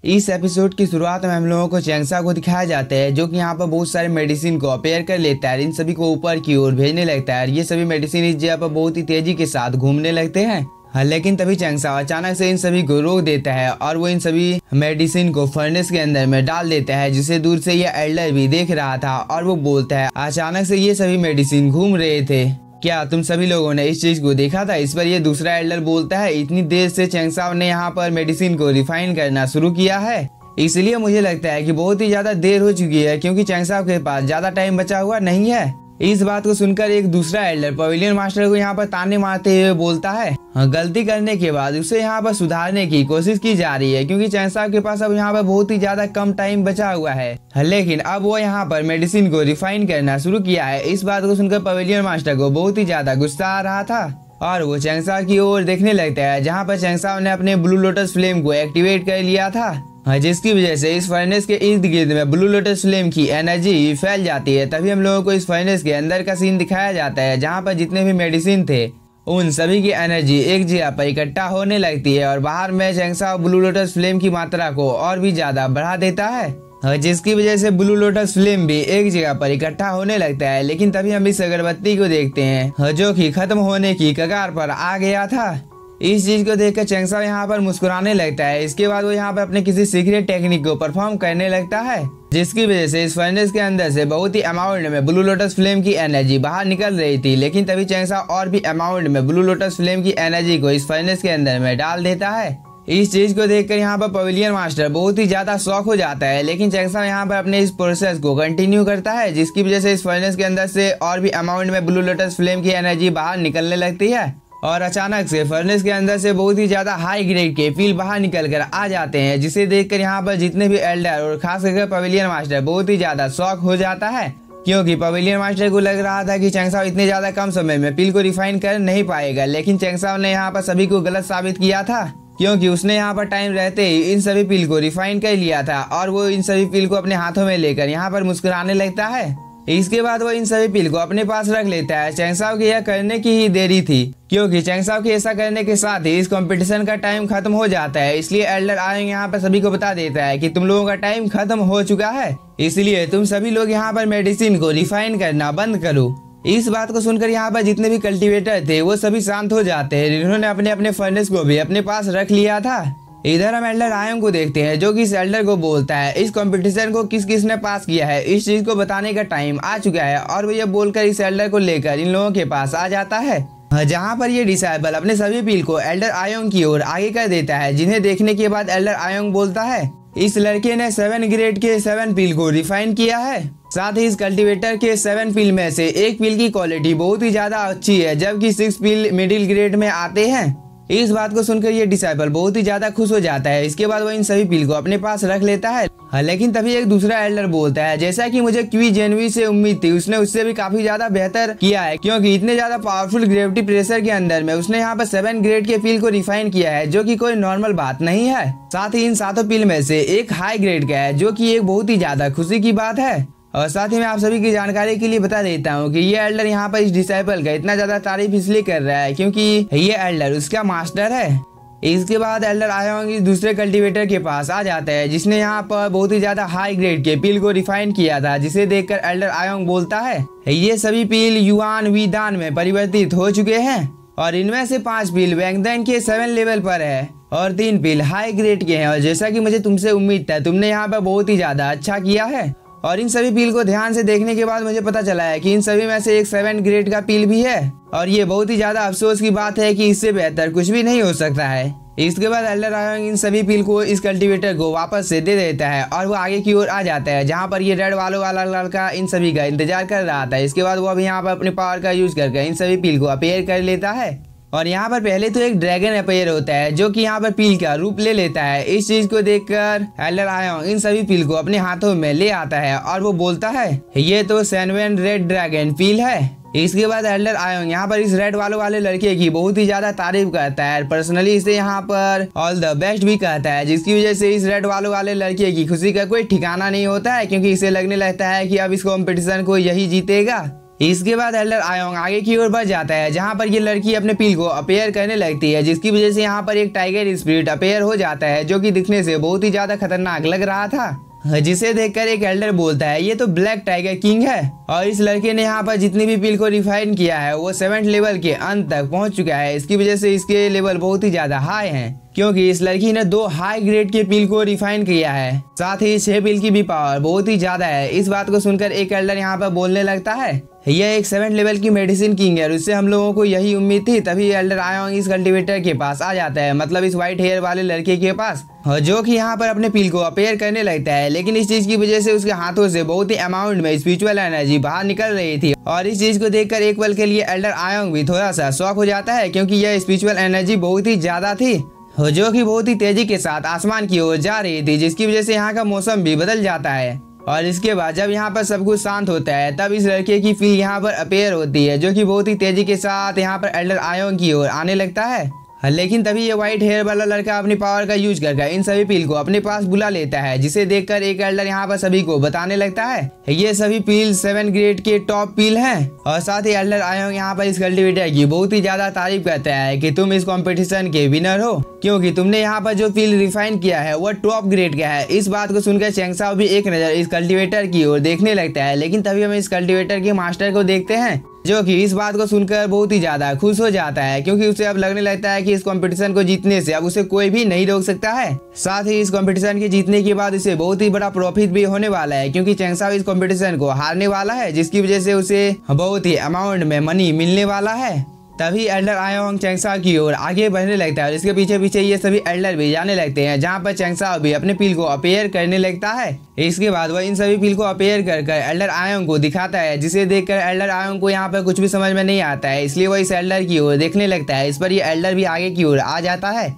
इस एपिसोड की शुरुआत में हम लोगों को चैंगसा को दिखाया जाता है, जो कि यहाँ पर बहुत सारे मेडिसिन को अपेयर कर लेता है, इन सभी को ऊपर की ओर भेजने लगता है। ये सभी मेडिसिन इस जगह पर बहुत ही तेजी के साथ घूमने लगते हैं। हाँ, लेकिन तभी चैंगसा अचानक से इन सभी को रोक देता है और वो इन सभी मेडिसिन को फर्नेस के अंदर में डाल देता है, जिसे दूर से ये एल्डर भी देख रहा था। और वो बोलता है, अचानक से ये सभी मेडिसिन घूम रहे थे, क्या तुम सभी लोगों ने इस चीज को देखा था? इस पर ये दूसरा एल्डर बोलता है, इतनी देर से चैंगसा ने यहाँ पर मेडिसिन को रिफाइन करना शुरू किया है, इसलिए मुझे लगता है कि बहुत ही ज्यादा देर हो चुकी है, क्योंकि चैंगसा के पास ज्यादा टाइम बचा हुआ नहीं है। इस बात को सुनकर एक दूसरा एल्डर पवेलियन मास्टर को यहाँ पर ताने मारते हुए बोलता है, गलती करने के बाद उसे यहाँ पर सुधारने की कोशिश की जा रही है, क्योंकि चैंगसा के पास अब यहाँ पर बहुत ही ज्यादा कम टाइम बचा हुआ है। लेकिन अब वो यहाँ पर मेडिसिन को रिफाइन करना शुरू किया है। इस बात को सुनकर पवेलियन मास्टर को बहुत ही ज्यादा गुस्सा आ रहा था और वो चैंगसा की ओर देखने लगता है, जहाँ पर चैंगसा ने अपने ब्लू लोटस फ्लेम को एक्टिवेट कर लिया था, जिसकी वजह से इस फर्नेस के इर्द गिर्द में ब्लू लोटस फ्लेम की एनर्जी फैल जाती है। तभी हम लोगों को इस फर्नेस के अंदर का सीन दिखाया जाता है, जहाँ पर जितने भी मेडिसिन थे उन सभी की एनर्जी एक जगह पर इकट्ठा होने लगती है और बाहर में चैंगसा ब्लू लोटस फ्लेम की मात्रा को और भी ज्यादा बढ़ा देता है, जिसकी वजह से ब्लू लोटस फ्लेम भी एक जगह पर इकट्ठा होने लगता है। लेकिन तभी हम इस अगरबत्ती को देखते हैं, जो कि खत्म होने की कगार पर आ गया था। इस चीज को देखकर चैंगसा यहाँ पर मुस्कुराने लगता है। इसके बाद वो यहाँ पर अपने किसी सीक्रेट टेक्निक को परफॉर्म करने लगता है, जिसकी वजह से इस फर्नेस के अंदर से बहुत ही अमाउंट में ब्लू लोटस फ्लेम की एनर्जी बाहर निकल रही थी। लेकिन तभी चैंगसा और भी अमाउंट में ब्लू लोटस फ्लेम की एनर्जी को इस फर्नेस के अंदर में डाल देता है। इस चीज को देखकर यहाँ पर पवेलियन मास्टर बहुत ही ज्यादा शॉक हो जाता है, लेकिन चैंगसा यहाँ पर अपने इस प्रोसेस को कंटिन्यू करता है, जिसकी वजह से इस फर्नेस के अंदर से और भी अमाउंट में ब्लू लोटस फ्लेम की एनर्जी बाहर निकलने लगती है। और अचानक से फर्नेस के अंदर से बहुत ही ज्यादा हाई ग्रेड के फील बाहर निकल कर आ जाते हैं, जिसे देखकर यहाँ पर जितने भी एल्डर और खास करके पवेलियन मास्टर बहुत ही ज्यादा शॉक हो जाता है, क्योंकि पवेलियन मास्टर को लग रहा था कि चैंगसा इतने ज्यादा कम समय में पील को रिफाइन कर नहीं पाएगा। लेकिन चैंगसा ने यहाँ पर सभी को गलत साबित किया था, क्योंकि उसने यहाँ पर टाइम रहते ही इन सभी पील को रिफाइन कर लिया था और वो इन सभी पील को अपने हाथों में लेकर यहाँ पर मुस्कुराने लगता है। इसके बाद वो इन सभी पील को अपने पास रख लेता है। चैंगसा की यह करने की ही देरी थी, क्योंकि चैंगसा के ऐसा करने के साथ ही इस कंपटीशन का टाइम खत्म हो जाता है। इसलिए एल्डर आयंग यहाँ पर सभी को बता देता है कि तुम लोगों का टाइम खत्म हो चुका है, इसलिए तुम सभी लोग यहाँ पर मेडिसिन को रिफाइन करना बंद करो। इस बात को सुनकर यहाँ पर जितने भी कल्टीवेटर थे वो सभी शांत हो जाते हैं, जिन्होंने अपने अपने फर्नेस को भी अपने पास रख लिया था। इधर हम एल्डर आयंग को देखते हैं, जो कि इस एल्डर को बोलता है, इस कंपटीशन को किस किस ने पास किया है इस चीज को बताने का टाइम आ चुका है। और वो ये बोलकर इस एल्डर को लेकर इन लोगों के पास आ जाता है, जहाँ पर ये डिसाइबल अपने सभी पील को एल्डर आयंग की ओर आगे कर देता है, जिन्हें देखने के बाद एल्डर आयंग बोलता है, इस लड़के ने 7 ग्रेड के 7 पील को रिफाइन किया है। साथ ही इस कल्टीवेटर के 7 पील में से एक पील की क्वालिटी बहुत ही ज्यादा अच्छी है, जबकि 6 पील मिडिल ग्रेड में आते हैं। इस बात को सुनकर ये डिसाइबल बहुत ही ज्यादा खुश हो जाता है। इसके बाद वो इन सभी पील को अपने पास रख लेता है। लेकिन तभी एक दूसरा एल्डर बोलता है, जैसा कि मुझे क्वी जेनवी से उम्मीद थी, उसने उससे भी काफी ज्यादा बेहतर किया है, क्योंकि इतने ज्यादा पावरफुल ग्रेविटी प्रेशर के अंदर में उसने यहाँ पर 7 ग्रेड के पील को रिफाइन किया है, जो कि कोई नॉर्मल बात नहीं है। साथ ही इन 7 पील में से एक हाई ग्रेड का है, जो कि एक बहुत ही ज्यादा खुशी की बात है। और साथ ही मैं आप सभी की जानकारी के लिए बता देता हूँ कि ये एल्डर यहाँ पर इस डिसाइबल का इतना ज्यादा तारीफ इसलिए कर रहा है क्योंकि ये एल्डर उसका मास्टर है। इसके बाद एल्डर आयंग इस दूसरे कल्टीवेटर के पास आ जाता है, जिसने यहाँ पर बहुत ही ज्यादा हाई ग्रेड के पील को रिफाइन किया था, जिसे देखकर एल्डर आयंग बोलता है, ये सभी पील युआन वीदान में परिवर्तित हो चुके हैं और इनमें से 5 पील वैंगदैन के 7 लेवल पर है और 3 पील हाई ग्रेड के हैं। और जैसा कि मुझे तुमसे उम्मीद था, तुमने यहाँ पर बहुत ही ज्यादा अच्छा किया है। और इन सभी पील को ध्यान से देखने के बाद मुझे पता चला है कि इन सभी में से एक 7 ग्रेड का पील भी है और ये बहुत ही ज्यादा अफसोस की बात है कि इससे बेहतर कुछ भी नहीं हो सकता है। इसके बाद एल्डर आयंग इन सभी पील को इस कल्टीवेटर को वापस से दे देता है और वो आगे की ओर आ जाता है, जहाँ पर ये रेड वालों वाला लड़का इन सभी का इंतजार कर रहा था। इसके बाद वो अभी यहाँ पर अपने पावर का यूज करके इन सभी पील को अपेयर कर लेता है और यहाँ पर पहले तो एक ड्रैगन अपेयर होता है, जो कि यहाँ पर पील का रूप ले लेता है। इस चीज को देखकर एल्डर आयंग इन सभी पील को अपने हाथों में ले आता है और वो बोलता है, ये तो सैनवेन रेड ड्रैगन पील है। इसके बाद एल्डर आयंग यहाँ पर इस रेड वाले लड़के की बहुत ही ज्यादा तारीफ करता है, पर्सनली इसे यहाँ पर ऑल द बेस्ट भी कहता है, जिसकी वजह से इस रेड वाले लड़के की खुशी का कोई ठिकाना नहीं होता है, क्योंकि इसे लगने लगता है कि अब इस कॉम्पिटिशन को यही जीतेगा। इसके बाद एल्डर आयोंग आगे की ओर बढ़ जाता है, जहाँ पर ये लड़की अपने पील को अपेयर करने लगती है, जिसकी वजह से यहाँ पर एक टाइगर स्पिरिट अपेयर हो जाता है, जो कि दिखने से बहुत ही ज्यादा खतरनाक लग रहा था। जिसे देखकर एक एल्डर बोलता है ये तो ब्लैक टाइगर किंग है, और इस लड़के ने यहाँ पर जितनी भी पील को रिफाइन किया है वो 7th लेवल के अंत तक पहुंच चुका है। इसकी वजह से इसके लेवल बहुत ही ज्यादा हाई हैं, क्योंकि इस लड़की ने 2 हाई ग्रेड के पील को रिफाइन किया है। साथ ही 6 पील की भी पावर बहुत ही ज्यादा है। इस बात को सुनकर एक एल्डर यहाँ पर बोलने लगता है यह एक 7th लेवल की मेडिसिन किंग है, और उससे हम लोगों को यही उम्मीद थी। तभी एल्डर आयोंग इस कल्टीवेटर के पास आ जाता है, मतलब इस व्हाइट हेयर वाले लड़के के पास, जो कि यहाँ पर अपने पील को अपेयर करने लगता है। लेकिन इस चीज की वजह से उसके हाथों से बहुत ही अमाउंट में स्पिरिचुअल एनर्जी बाहर निकल रही थी, और इस चीज को देखकर एक पल के लिए एल्डर आयोंग भी थोड़ा सा शॉक हो जाता है, क्योंकि यह स्पिरिचुअल एनर्जी बहुत ही ज्यादा थी, जो कि बहुत ही तेजी के साथ आसमान की ओर जा रही थी, जिसकी वजह से यहाँ का मौसम भी बदल जाता है। और इसके बाद जब यहाँ पर सब कुछ शांत होता है, तब इस लड़के की फील यहाँ पर अपेयर होती है, जो कि बहुत ही तेजी के साथ यहाँ पर एल्डर आयोंग की ओर आने लगता है। लेकिन तभी ये व्हाइट हेयर वाला लड़का अपनी पावर का यूज करके इन सभी पील को अपने पास बुला लेता है, जिसे देखकर एक एल्डर यहाँ पर सभी को बताने लगता है ये सभी पील 7 ग्रेड के टॉप पील हैं। और साथ ही एल्डर आयोंग यहाँ पर इस कल्टीवेटर की बहुत ही ज्यादा तारीफ करता है कि तुम इस कंपटीशन के विनर हो, क्योंकि तुमने यहाँ पर जो पील रिफाइन किया है वो टॉप ग्रेड का है। इस बात को सुनकर चेंगसाओ भी एक नजर इस कल्टीवेटर की ओर देखने लगता है, लेकिन तभी हम इस कल्टीवेटर के मास्टर को देखते हैं, जो कि इस बात को सुनकर बहुत ही ज्यादा खुश हो जाता है, क्योंकि उसे अब लगने लगता है कि इस कंपटीशन को जीतने से अब उसे कोई भी नहीं रोक सकता है। साथ ही इस कंपटीशन के जीतने के बाद इसे बहुत ही बड़ा प्रॉफिट भी होने वाला है, क्योंकि चेंगसाओ इस कंपटीशन को हारने वाला है, जिसकी वजह से उसे बहुत ही अमाउंट में मनी मिलने वाला है। तभी एल्डर आयोंग चेंगसाओ की ओर आगे बढ़ने लगता है, और इसके पीछे पीछे ये सभी एल्डर भी जाने लगते हैं, जहाँ पर चेंगसाओ भी अपने पील को अपेयर करने लगता है। इसके बाद वह इन सभी पील को अपेयर कर एल्डर आयोंग को दिखाता है, जिसे देखकर एल्डर आयोंग को यहाँ पर कुछ भी समझ में नहीं आता है, इसलिए वह इस एल्डर की ओर देखने लगता है। इस पर ये एल्डर भी आगे की ओर आ जाता है,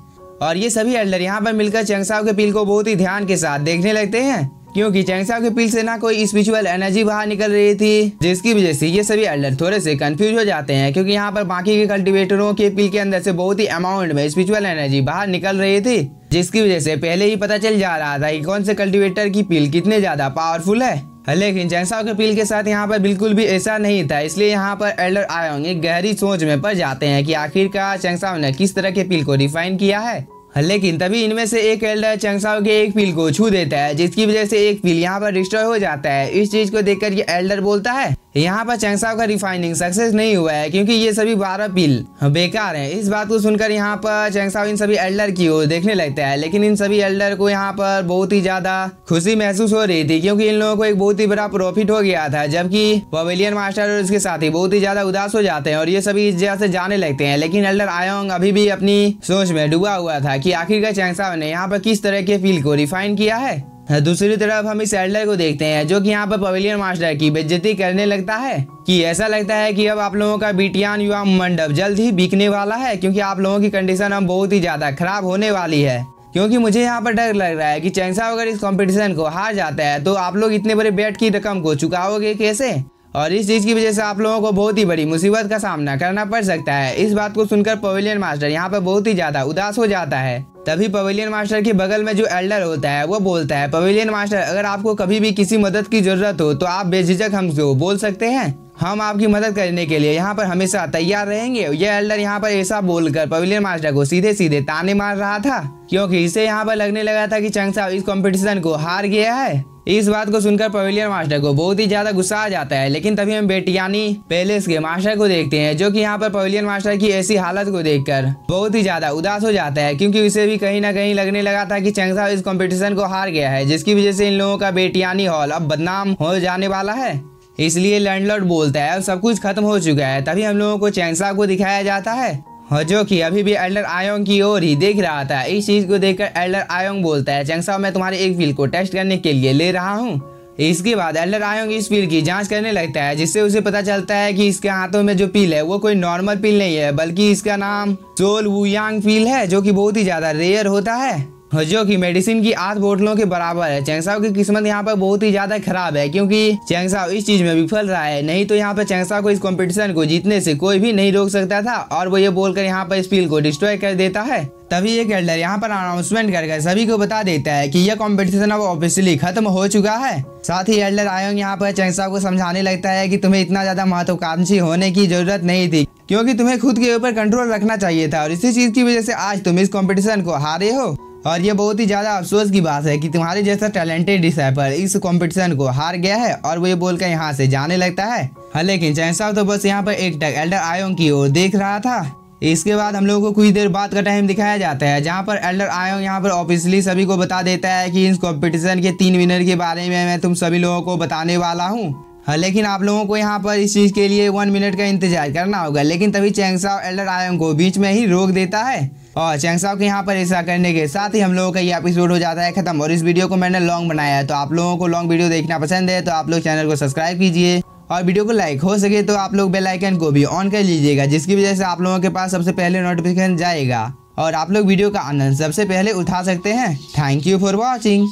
और ये सभी एल्डर यहाँ पर मिलकर चेंगसाओ के पील को बहुत ही ध्यान के साथ देखने लगते हैं, क्योंकि चेंगसाओ के पील से ना कोई स्पिरिचुअल एनर्जी बाहर निकल रही थी, जिसकी वजह से ये सभी एल्डर थोड़े से कंफ्यूज हो जाते हैं, क्योंकि यहाँ पर बाकी के कल्टीवेटरों के पील के अंदर से बहुत ही अमाउंट में स्पिरिचुअल एनर्जी बाहर निकल रही थी, जिसकी वजह से पहले ही पता चल जा रहा था कि कौन से कल्टीवेटर की पील कितने ज्यादा पावरफुल है। लेकिन चेंगसाओ के पील के साथ यहाँ पर बिल्कुल भी ऐसा नहीं था, इसलिए यहाँ पर एल्डर आयोंग एक गहरी सोच में पड़ जाते हैं कि आखिरकार चेंगसाओ ने किस तरह के पील को रिफाइन किया है। लेकिन तभी इनमें से एक एल्डर चेंगसाओ के एक पील को छू देता है, जिसकी वजह से एक पील यहाँ पर डिस्ट्रॉय हो जाता है। इस चीज को देखकर ये एल्डर बोलता है यहाँ पर चेंगसाओ का रिफाइनिंग सक्सेस नहीं हुआ है, क्योंकि ये सभी 12 पील बेकार हैं। इस बात को सुनकर यहाँ पर चेंगसाओ इन सभी एल्डर की ओर देखने लगता है, लेकिन इन सभी एल्डर को यहाँ पर बहुत ही ज्यादा खुशी महसूस हो रही थी, क्योंकि इन लोगों को एक बहुत ही बड़ा प्रॉफिट हो गया था, जबकि पवेलियन मास्टर और उसके साथी बहुत ही ज्यादा उदास हो जाते हैं, और ये सभी इस जगह से जाने लगते हैं। लेकिन एल्डर आयोंग अभी भी अपनी सोच में डूबा हुआ था कि आखिरकार चेंगसाओ ने यहाँ पर किस तरह के पील को रिफाइन किया है। दूसरी तरफ हम इस एल्डर को देखते हैं, जो कि यहाँ पर पवेलियन मास्टर की बेइज्जती करने लगता है, कि ऐसा लगता है कि अब आप लोगों का बीटियान युवा मंडप जल्द ही बिकने वाला है, क्योंकि आप लोगों की कंडीशन अब बहुत ही ज्यादा खराब होने वाली है। क्योंकि मुझे यहाँ पर डर लग रहा है कि चेंगसाओ अगर इस कंपटीशन को हार जाता है तो आप लोग इतने बड़े बेट की रकम को चुकाओगे कैसे, और इस चीज की वजह से आप लोगों को बहुत ही बड़ी मुसीबत का सामना करना पड़ सकता है। इस बात को सुनकर पवेलियन मास्टर यहाँ पर बहुत ही ज्यादा उदास हो जाता है। तभी पवेलियन मास्टर के बगल में जो एल्डर होता है वो बोलता है पवेलियन मास्टर, अगर आपको कभी भी किसी मदद की जरूरत हो तो आप बेझिझक हमसे बोल सकते हैं, हम आपकी मदद करने के लिए यहाँ पर हमेशा तैयार रहेंगे। ये एल्डर यहाँ पर ऐसा बोलकर पवेलियन मास्टर को सीधे सीधे ताने मार रहा था, क्योंकि इसे यहाँ पर लगने लगा था कि चेंगसाओ इस कंपटीशन को हार गया है। इस बात को सुनकर पवेलियन मास्टर को बहुत ही ज्यादा गुस्सा आ जाता है। लेकिन तभी हम बेटियानी पैलेस के मास्टर को देखते हैं, जो कि यहाँ पर पवेलियन मास्टर की ऐसी हालत को देखकर बहुत ही ज्यादा उदास हो जाता है, क्योंकि उसे भी कहीं ना कहीं लगने लगा था कि चेंगसाओ इस कंपटीशन को हार गया है, जिसकी वजह से इन लोगों का बेटियानी हॉल अब बदनाम हो जाने वाला है। इसलिए लैंडलॉर्ड बोलता है अब सब कुछ खत्म हो चुका है। तभी हम लोगों को चेंगसाओ को दिखाया जाता है, और जो कि अभी भी एल्डर आयोंग की ओर ही देख रहा था। इस चीज को देखकर एल्डर आयोंग बोलता है चेंगसाओ मैं तुम्हारे एक पील को टेस्ट करने के लिए ले रहा हूँ। इसके बाद एल्डर आयोंग इस पील की जांच करने लगता है, जिससे उसे पता चलता है कि इसके हाथों में जो पील है वो कोई नॉर्मल पील नहीं है, बल्कि इसका नाम सोल वुयांग पील है, जो कि बहुत ही ज्यादा रेयर होता है, जो कि मेडिसिन की 8 बोतलों के बराबर है। चेंगसाओ की किस्मत यहाँ पर बहुत ही ज्यादा खराब है, क्योंकि चेंगसाओ इस चीज में विफल रहा है, नहीं तो यहाँ पर चेंगसाओ को इस कंपटीशन को जीतने से कोई भी नहीं रोक सकता था। और वो ये बोलकर यहाँ पर इस पील को डिस्ट्रॉय कर देता है। तभी एक एल्डर यहाँ पर अनाउंसमेंट करके सभी को बता देता है कि यह कंपटीशन अब ऑफिशियली खत्म हो चुका है। साथ ही एल्डर आयोंग यहाँ पर चैंगसा को समझाने लगता है कि तुम्हें इतना ज्यादा महत्वाकांक्षी होने की जरूरत नहीं थी, क्योंकि तुम्हें खुद के ऊपर कंट्रोल रखना चाहिए था, और इसी चीज की वजह से आज तुम इस कंपटीशन को हारे हो। और ये बहुत ही ज्यादा अफसोस की बात है कि तुम्हारे जैसा टैलेंटेड डिसाइपल इस कंपटीशन को हार गया है। और वो ये बोलकर यहाँ से जाने लगता है। लेकिन चैंगसा तो बस यहाँ पर एक टक एल्डर आयोंग की ओर देख रहा था। इसके बाद हम लोगों को कुछ देर बाद का टाइम दिखाया जाता है, जहाँ पर एल्डर आयोंग यहाँ पर ऑफिशियली सभी को बता देता है कि इस कंपटीशन के 3 विनर के बारे में मैं तुम सभी लोगों को बताने वाला हूँ। लेकिन आप लोगों को यहाँ पर इस चीज के लिए 1 मिनट का इंतजार करना होगा। लेकिन तभी चैंगसा एल्डर आयोंग को बीच में ही रोक देता है, और चैंगसा के यहाँ पर ऐसा करने के साथ ही हम लोगों का ये एपिसोड हो जाता है खत्म। और इस वीडियो को मैंने लॉन्ग बनाया है, तो आप लोगों को लॉन्ग वीडियो देखना पसंद है तो आप लोग चैनल को सब्सक्राइब कीजिए, और वीडियो को लाइक हो सके तो आप लोग बेल आइकन को भी ऑन कर लीजिएगा, जिसकी वजह से आप लोगों के पास सबसे पहले नोटिफिकेशन जाएगा और आप लोग वीडियो का आनंद सबसे पहले उठा सकते हैं। Thank you for watching.